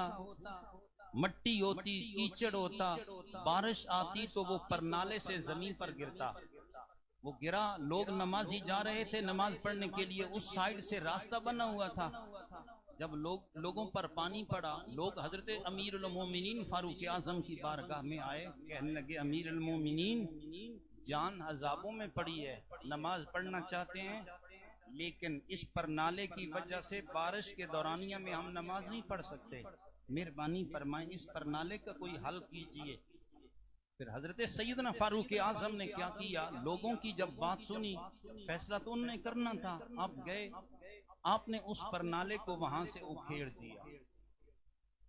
मट्टी होती, कीचड़ होता, बारिश आती तो वो परनाले से जमीन पर गिरता। वो गिरा, लोग नमाजी जा रहे थे नमाज पढ़ने के लिए, उस साइड से रास्ता बना हुआ था। जब लोगों पर पानी पड़ा, लोग हजरत अमीरुल मोमिनीन फारूक आजम की बारगाह में आए, कहने लगे अमीरुल मोमिनीन जान अजाबों में पड़ी है, नमाज पढ़ना चाहते हैं लेकिन इस परनाले की वजह से बारिश के दौरानिया में हम नमाज नहीं पढ़ सकते, मेहरबानी फरमाएं इस परनाले का कोई हल कीजिए। फिर हजरत सैयदना फारूक आजम ने क्या किया, लोगों की जब बात सुनी, फैसला तो उन्होंने करना था, आप गए, आपने उस परनाले को वहां से उखेड़ दिया।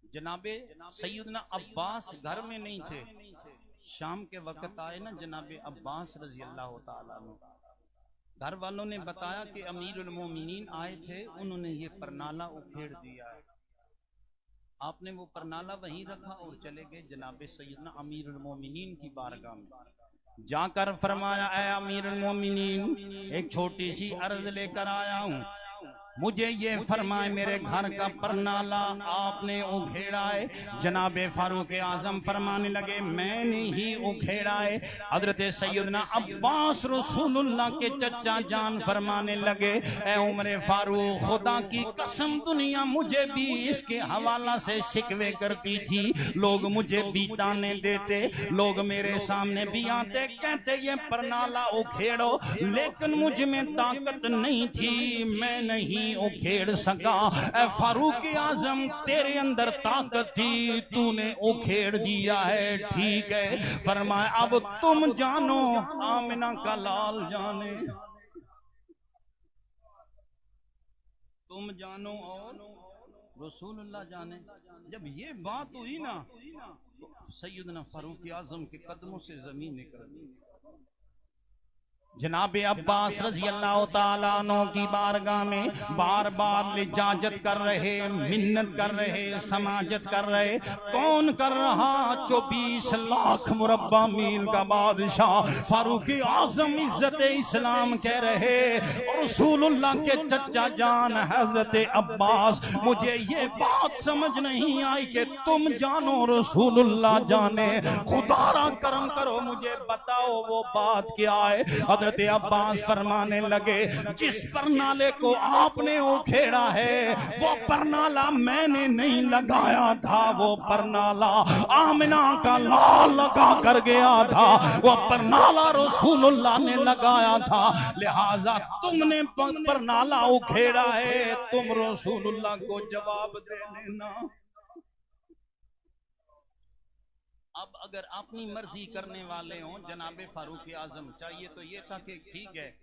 जनाबे सैयदना अब्बास घर में नहीं थे, शाम के वक्त आए ना जनाबे अब्बास रजी अल्लाह ताला अन्हु, घर वालों ने बताया कि अमीरुल मोमिनीन आए थे, उन्होंने ये परनाला उखेड़ दिया है। आपने वो परनाला वहीं रखा और चले गए जनाबे सैयदना अमीरुल मोमिनीन की बारगाह में। जाकर फरमाया ऐ अमीरुल मोमिनीन एक छोटी सी अर्ज लेकर आया हूँ, मुझे ये फरमाए मेरे घर का परनाला आपने उखेड़ा है। जनाबे फारूक आजम फरमाने लगे मैंने ही उखेड़ा है। हजरत सैयदना अब्बास रसूलुल्लाह के चचा जान फरमाने लगे ए उमर फारूक खुदा की कसम दुनिया मुझे भी इसके हवाला से शिकवे करती थी। लोग मुझे भी ताने देते, लोग मेरे सामने भी आते कहते ये परनाला उखेड़ो, लेकिन मुझ में ताकत नहीं थी, मैं नहीं उखेड़ सका। ए फारूक आजम तेरे अंदर ताकत थी, तूने उखेड़ दिया है, ठीक है। फरमाया अब तुम जानो आमिना का लाल जाने, तुम जानो और रसूलुल्लाह जाने। जब ये बात हुई ना तो सैयदना फारूक आजम के कदमों से जमीन निकल गई। जनाबे अब्बास रजी अल्लाह ताला अन्हु की बारगाह में बार बार इजाजत कर रहे, मिन्नत कर रहे, समाजत कर रहे। कौन कर रहा? 24 लाख मुरब्बा मील का बादशाह फारूक आजम इज्जत इस्लाम कह रहे। और रसूलुल्लाह के चचा जान हजरत अब्बास मुझे ये बात समझ नहीं आई कि तुम जानो रसूलुल्लाह जाने, खुदारा करम करो मुझे बताओ वो बात क्या है। हजरत अब्बास फरमाने लगे जिस परनाले को आपने उखेड़ा है वो परनाला मैंने नहीं लगाया था, वो परनाला आमिना का लाल लगा कर गया था, वो परनाला रसूलुल्लाह ने लगाया था। लिहाजा तुमने परनाला उखेड़ा है, तुम रसूलुल्लाह को जवाब दे देना। अब अगर अपनी मर्जी करने वाले हों जनाबे फारूक आजम चाहिए तो ये था कि ठीक है,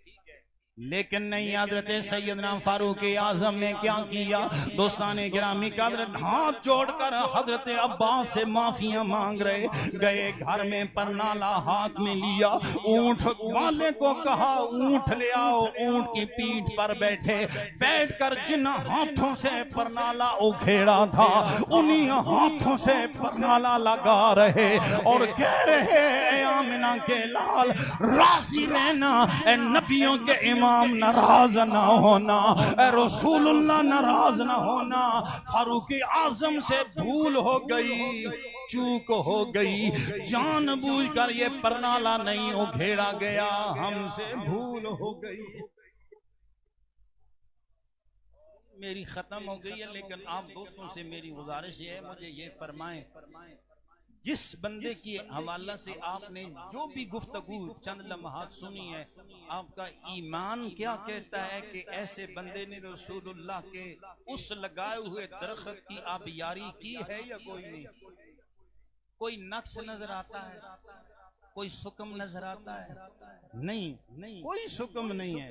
लेकिन नहीं। हजरत सैयदना फारूक आजम ने क्या किया? दोस्ताने गिरामी का हजरत हाथ जोड़कर हजरत अब्बास से माफिया मांग रहे। गए घर में परनाला हाथ में लिया, ऊंट वाले को कहा ऊंट ले आओ, ऊंट की पीठ पर बैठे, बैठकर जिन हाथों से परनाला उखेड़ा था उन्हीं हाथों से परनाला लगा रहे और कह रहे आमिना के लाल राजी रहना, नबियों के इमाम नाराज ना होना, रसूलुल्लाह नाराज ना होना। फारूक आजम से भूल हो गई, चूक हो गई, जानबूझकर ये परनाला नहीं उखेड़ा गया, हमसे भूल हो गई। मेरी खत्म हो गई है, लेकिन आप दोस्तों से मेरी गुजारिश है मुझे ये फरमाएं जिस बंदे की हवाला से आपने जो भी गुफ्तगू चंद लम्हात सुनी है, आपका ईमान क्या कहता है कि ऐसे बंदे ने रसूलुल्लाह के उस लगाए हुए दरख्त की आप यारी की है या कोई नहीं? कोई नक्श नजर आता है? कोई सुकम नजर आता है? नहीं, कोई सुकम नहीं है।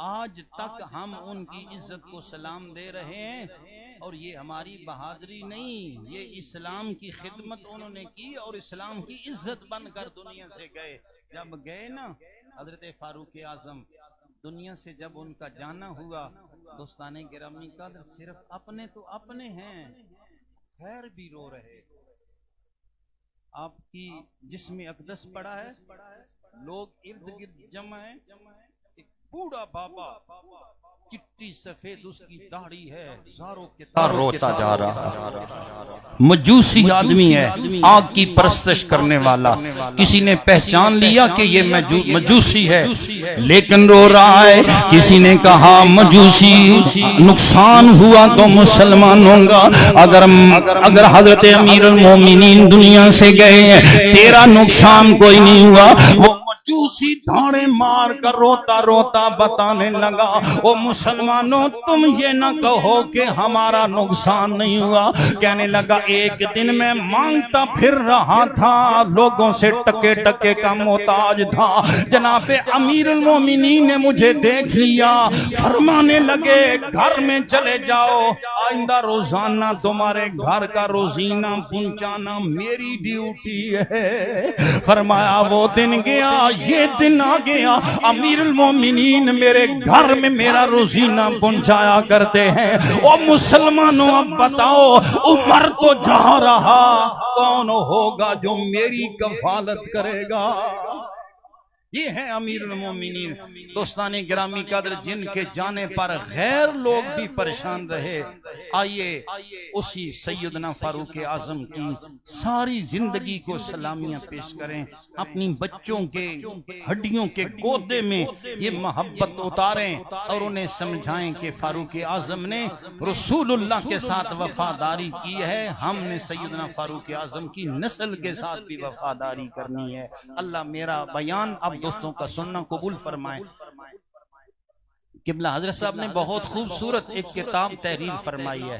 आज तक हम उनकी इज्जत को सलाम दे रहे हैं और ये हमारी बहादुरी नहीं, ये इस्लाम की खिदमत उन्होंने की और इस्लाम की इज्जत बनकर दुनिया से गए। जब गए ना हजरत फारूक आजम दुनिया से, जब उनका जाना हुआ, दोस्ताने गिरामी का सिर्फ अपने तो अपने हैं, खैर भी रो रहे। आपकी जिस्म अक़दस पड़ा है, लोग इर्द गिर्द जमा है, बूढ़ा बाबा चिट्टी सफेद उसकी दाढ़ी है, रोता जा रहा, मजूसी आदमी है, आग की परस्तिश करने वाला। किसी ने पहचान लिया कि ये मजूसी है, लेकिन रो रहा है। किसी ने कहा मजूसी नुकसान हुआ तो मुसलमानों का, अगर हजरत अमीरुल मोमिनीन दुनिया से गए हैं तेरा नुकसान कोई नहीं हुआ। वो मजूसी धाड़े मार कर रोता रोता बताने लगा, ओ मुसलमानों तुम ये न कहो कि हमारा नुकसान नहीं हुआ। कहने लगा एक दिन मैं मांगता फिर रहा था, लोगों से टके टके का मोहताज था, जनाबे अमीरुल मोमिनीन ने मुझे देख लिया, फरमाने लगे घर में चले जाओ, आइंदा रोजाना तुम्हारे घर का रोजीना पहुंचाना मेरी ड्यूटी है। फरमाया वो दिन गया, ये दिन आ गया, अमीरुल मोमिनीन मेरे घर में मेरा रोजीना पहुंचाया करते हैं। ओ मुसलमानों अब बताओ, उमर तो जा रहा, कौन होगा जो मेरी कफालत करेगा? ये है अमीरुल मोमिनीन। दोस्ताने गिरामी कदर, जिनके जाने पर गैर लोग भी परेशान रहे, आइए उसी सैयदना फारूक आजम की सारी जिंदगी को सलामियां पेश करें। अपनी बच्चों के हड्डियों के गोदे में ये मोहब्बत उतारें और उन्हें समझाएं कि फारूक आजम ने रसूलुल्लाह के साथ वफादारी की है, हमने सैयदना फारूक आजम की नस्ल के साथ भी वफादारी करनी है। अल्लाह मेरा बयान अब दोस्तों का सुनना कबूल फरमाए। किबला हजरत साहब ने बहुत खूबसूरत एक किताब तहरीर फरमाई है,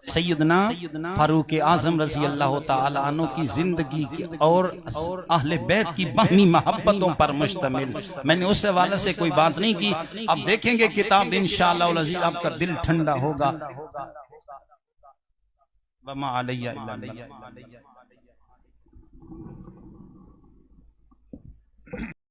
सैयदना फारूक आजम रजी अल्लाह तआला अन्हु की जिंदगी की और अहले बैत की बाहमी मोहब्बतों पर मुश्तमिल। मैंने उस हवाले से कोई बात नहीं की, अब देखेंगे किताब इंशाअल्लाह अज़ीज़, आपका दिल ठंडा होगा। वमा अलैया इल्ला अल्लाह।